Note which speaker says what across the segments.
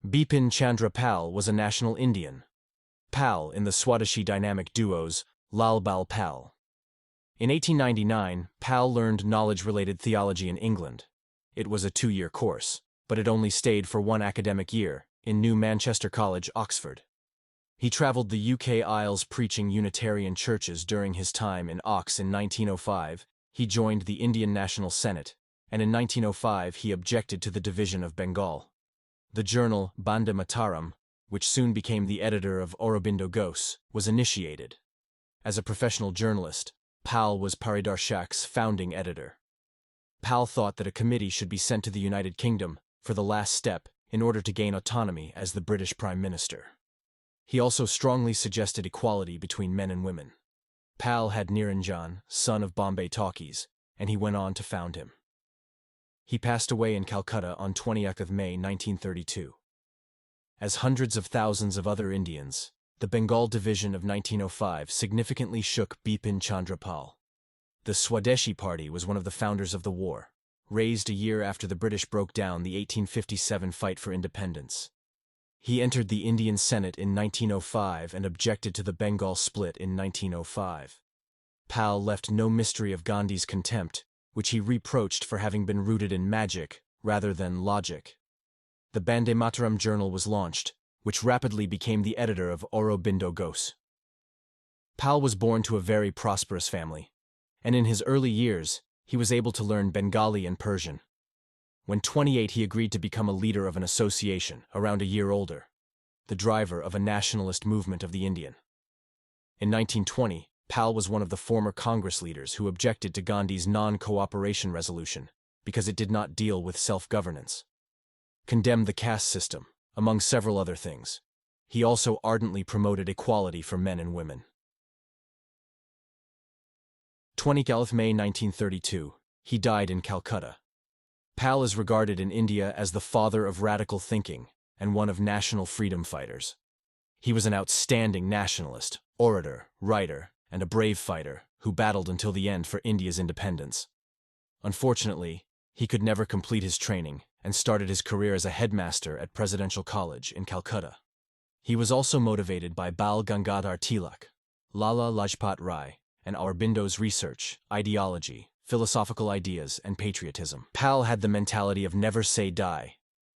Speaker 1: Bipin Chandrapal was a national Indian. Pal in the Swadeshi dynamic duos Lal Bal Pal. In 1899, Pal learned knowledge-related theology in England. It was a 2-year course, but it only stayed for 1 academic year, in New Manchester College, Oxford. He travelled the UK Isles preaching Unitarian churches during his time in Ox. In 1905, he joined the Indian National Senate, and in 1905 he objected to the division of Bengal. The journal Bande Mataram, which soon became the editor of Aurobindo Ghose, was initiated. As a professional journalist, Pal was Paridarshak's founding editor. Pal thought that a committee should be sent to the United Kingdom for the last step in order to gain autonomy as the British Prime Minister. He also strongly suggested equality between men and women. Pal had Niranjan, son of Bombay Talkies, and he went on to found him. He passed away in Calcutta on 20th of May 1932. As hundreds of thousands of other Indians, the Bengal division of 1905 significantly shook Bipin Chandrapal. The Swadeshi Party was one of the founders of the war, raised a year after the British broke down the 1857 fight for independence. He entered the Indian Senate in 1905 and objected to the Bengal split in 1905. Pal left no mystery of Gandhi's contempt, which he reproached for having been rooted in magic rather than logic. The Bande Mataram journal was launched, which rapidly became the editor of Aurobindo Ghose. Pal was born to a very prosperous family, and in his early years, he was able to learn Bengali and Persian. When 28, he agreed to become a leader of an association, around a year older, the driver of a nationalist movement of the Indian. In 1920, Pal was one of the former Congress leaders who objected to Gandhi's non-cooperation resolution because it did not deal with self-governance, condemned the caste system, among several other things. He also ardently promoted equality for men and women. 20th May 1932, he died in Calcutta. Pal is regarded in India as the father of radical thinking and one of national freedom fighters. He was an outstanding nationalist, orator, writer, and a brave fighter who battled until the end for India's independence. Unfortunately, he could never complete his training and started his career as a headmaster at Presidential College in Calcutta. He was also motivated by Bal Gangadhar Tilak, Lala Lajpat Rai, and Aurobindo's research, ideology, philosophical ideas, and patriotism. Pal had the mentality of never say die,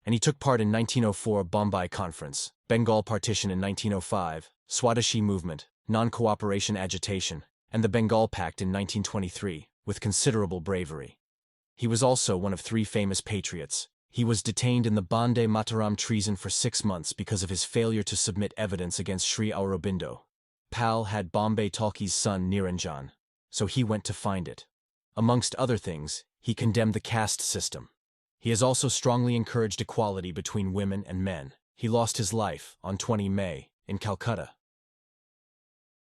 Speaker 1: and he took part in 1904 Bombay Conference, Bengal Partition in 1905, Swadeshi Movement, non-cooperation agitation, and the Bengal Pact in 1923, with considerable bravery. He was also one of 3 famous patriots. He was detained in the Bande Mataram treason for 6 months because of his failure to submit evidence against Sri Aurobindo. Pal had Bombay Talkies' son Niranjan, so he went to find it. Amongst other things, he condemned the caste system. He has also strongly encouraged equality between women and men. He lost his life on 20 May in Calcutta.